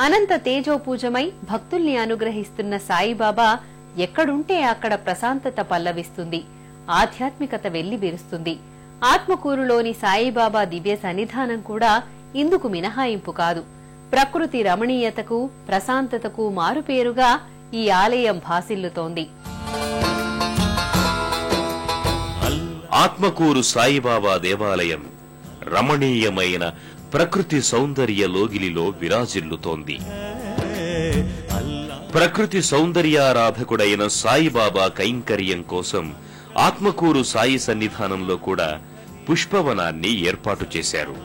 అనంత తేజోపూజమై భక్తుల్ని అనుగ్రహిస్తున్న సాయిబాబా ఎక్కడుంటే అక్కడ ప్రశాంతత పల్లవిస్తుంది, ఆధ్యాత్మికత వెల్లివిరుస్తుంది. ఆత్మకూరులోని సాయిబాబా దివ్య సన్నిధానం కూడా ఇందుకు మినహాయింపు కాదు. ప్రకృతి రమణీయతకు, ప్రశాంతతకు మారుపేరుగా ఈ ఆలయం భాసిల్లుతోంది. ఆత్మకూరు సాయిబాబా దేవాలయం రమణీయమైన ప్రకృతి సౌందర్య లోగిలిలో విరాజిల్లుతోంది. ప్రకృతి సౌందర్యారాధకుడైన సాయిబాబా కైంకర్యం కోసం ఆత్మకూరు సాయి సన్నిధానంలో కూడా పుష్పవనాన్ని ఏర్పాటు చేశారు.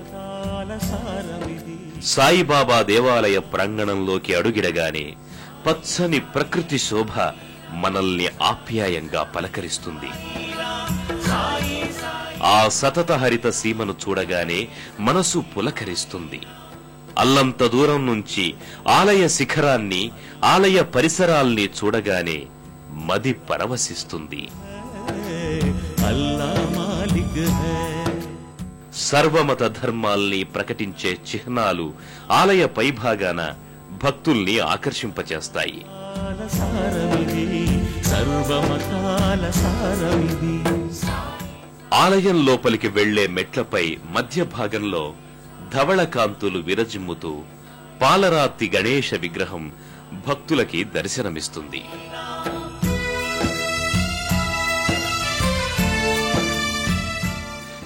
సాయిబాబా దేవాలయ ప్రాంగణంలోకి అడుగిడగానే పచ్చని ప్రకృతి శోభ మనల్ని ఆప్యాయంగా పలకరిస్తుంది. ఆ సతత హరిత సీమను చూడగానే మనసు పులకరిస్తుంది. అల్లంత దూరం నుంచి ఆలయ శిఖరాన్ని, ఆలయ పరిసరాల్ని చూడగానే మది పరవశిస్తుంది. సర్వమత ధర్మాల్ని ప్రకటించే చిహ్నాలు ఆలయ పైభాగాన భక్తుల్ని ఆకర్షింపచేస్తాయి. ఆలయం లోపలికి వెళ్లే మెట్లపై మధ్య భాగంలో ధవళకాంతులు విరజిమ్ముతూ పాలరాతి గణేశ విగ్రహం భక్తులకి దర్శనమిస్తుంది.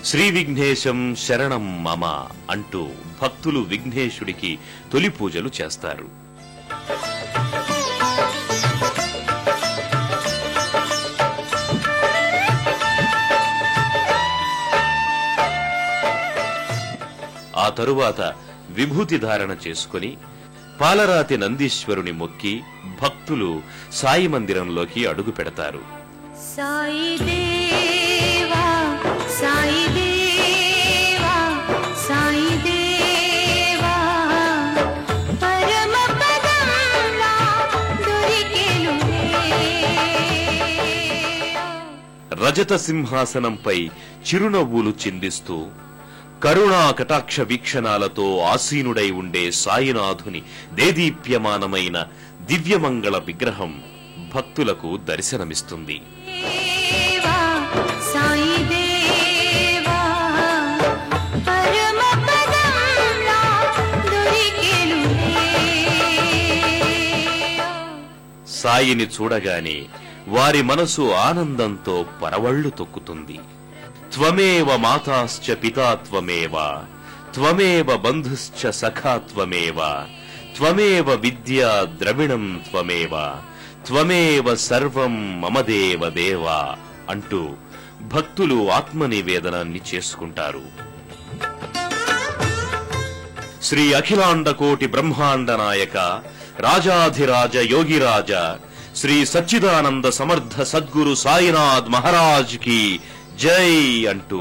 శ్రీ విఘ్నేశం శరణం మమ అంటూ భక్తులు విఘ్నేశుడికి తొలి పూజలు చేస్తారు. ఆ తరువాత విభూతి ధారణ చేసుకుని పాలరాతి నందీశ్వరుని మొక్కి భక్తులు సాయి మందిరంలోకి అడుగు పెడతారు. సాయి దేవా సాయి దేవా సాయి దేవా పరమ పదంలా దొరికెనులే. రజత సింహాసనంపై చిరునవ్వులు చిందిస్తూ కరుణా కటాక్ష వీక్షణాలతో ఆసీనుడై ఉండే సాయినాథుని దేదీప్యమానమైన దివ్యమంగళ విగ్రహం భక్తులకు దర్శనమిస్తుంది. సాయిని చూడగానే వారి మనసు ఆనందంతో పరవళ్లు తొక్కుతుంది. త్వమేవ మాతాశ్చ పితా త్వమేవ, త్వమేవ బంధుశ్చ సఖా త్వమేవ, త్వమేవ విద్యా ద్రవిణం త్వమేవ, త్వమేవ సర్వం మమదేవ దేవా అంటూ భక్తులు ఆత్మనివేదనాన్ని చేసుకుంటారు. శ్రీ అఖిలాండ కోటి బ్రహ్మాండ నాయక రాజాధిరాజ యోగిరాజ శ్రీ సచ్చిదానంద సమర్థ సద్గురు సాయినాథ్ మహారాజ్ కి జై అంటూ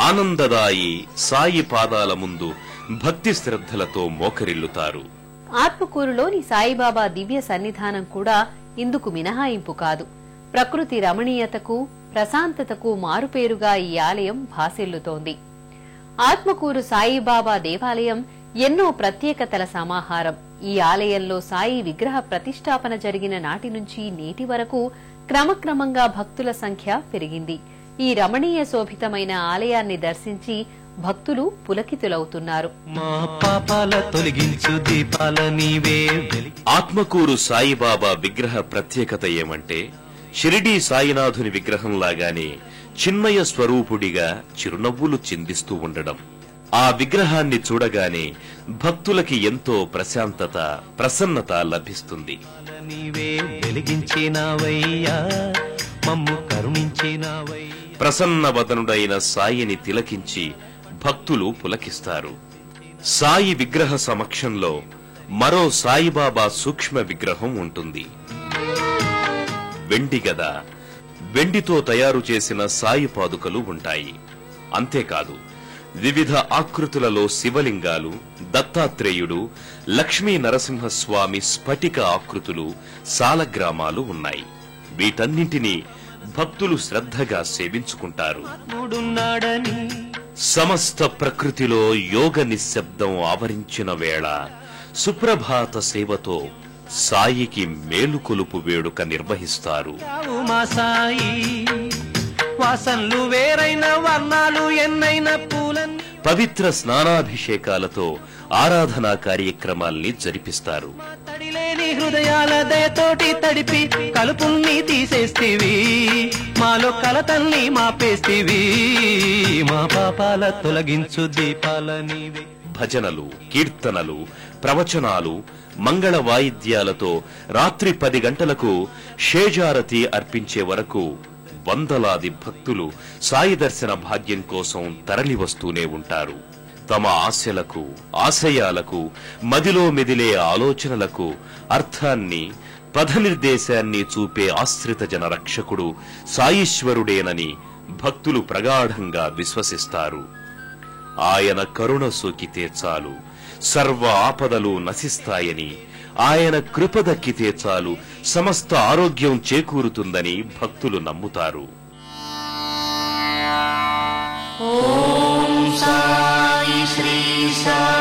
ఆనందదాయి సాయి పాదాల ముందు భక్తి శ్రద్ధలతో మోకరిల్లుతారు. ఆత్మకూరులోని సాయిబాబా దివ్య సన్నిధానం కూడా ఇందుకు మినహాయింపు కాదు. ప్రకృతి రమణీయతకు, ప్రశాంతతకు మారుపేరుగా ఈ ఆలయం భాసిల్లుతోంది. ఆత్మకూరు సాయిబాబా దేవాలయం ఎన్నో ప్రత్యేకతల సమాహారం. ఈ ఆలయంలో సాయి విగ్రహ ప్రతిష్టాపన జరిగిన నాటి నుంచి నేటి వరకు క్రమక్రమంగా భక్తుల సంఖ్య పెరిగింది. ఈ రమణీయ శోభితమైన ఆలయాన్ని దర్శించి భక్తులు పులకితులవుతున్నారు. ఆత్మకూరు సాయిబాబా విగ్రహ ప్రత్యేకత ఏమంటే షిరిడీ సాయినాథుని విగ్రహంలాగానే చిన్మయ స్వరూపుడిగా చిరునవ్వులు చిందిస్తూ ఉండడం. ఆ విగ్రహాన్ని చూడగానే భక్తులకి ఎంతో ప్రశాంతత, ప్రసన్నత లభిస్తుంది. ప్రసన్నవదనుడైన సాయిని తిలకించి భక్తులు పులకిస్తారు. సాయి విగ్రహ సమక్షంలో మరో సాయిబాబా సూక్ష్మ విగ్రహం ఉంటుంది. వెండి గద, వెండితో తయారు చేసిన సాయి పాదుకలు ఉంటాయి. అంతేకాదు, వివిధ ఆకృతులలో శివలింగాలు, దత్తాత్రేయుడు, లక్ష్మీ నరసింహస్వామి స్ఫటిక ఆకృతులు, సాలగ్రామాలు ఉన్నాయి. వీటన్నింటినీ భక్తులు శ్రద్ధగా సేవించుకుంటారు. సమస్త ప్రకృతిలో యోగ నిశ్శబ్దం ఆవరించిన వేళ సుప్రభాత సేవతో సాయికి మేలుకొలుపు వేడుక నిర్వహిస్తారు. మా సాయి వాసనలు వేరైన వర్ణాలు ఎన్నైన పూలన్నీ పవిత్ర స్నానాభిషేకాలతో ఆరాధనా కార్యక్రమాల్ని జరిపిస్తారు. తడిలేని హృదయాల దయతోటి తడిపి కలుపుల్ని తీసేస్తీవి, మాలో కలతల్ని మాపేస్తీవి, మా పాపాల తొలగించు దీపాల నీవే. భజనలు, కీర్తనలు, ప్రవచనాలు, మంగళ వాయిద్యాలతో రాత్రి 10 గంటలకు షేజారతి అర్పించే వరకు వందలాది భక్తులు సాయి దర్శన భాగ్యం కోసం తరలివస్తూనే ఉంటారు. తమ ఆశలకు, ఆశయాలకు, మదిలో మెదిలే ఆలోచనలకు అర్థాన్ని, పథనిర్దేశాన్ని చూపే ఆశ్రిత జన రక్షకుడు సాయీశ్వరుడేనని భక్తులు ప్రగాఢంగా విశ్వసిస్తారు. ఆయన కరుణ సోకితే చాలు సర్వ ఆపదలు నశిస్తాయని, ఆయన కృప దక్కితే చాలు సమస్త ఆరోగ్యం చేకూరుతుందని భక్తులు నమ్ముతారు. ఓం సాయి శ్రీ సాయి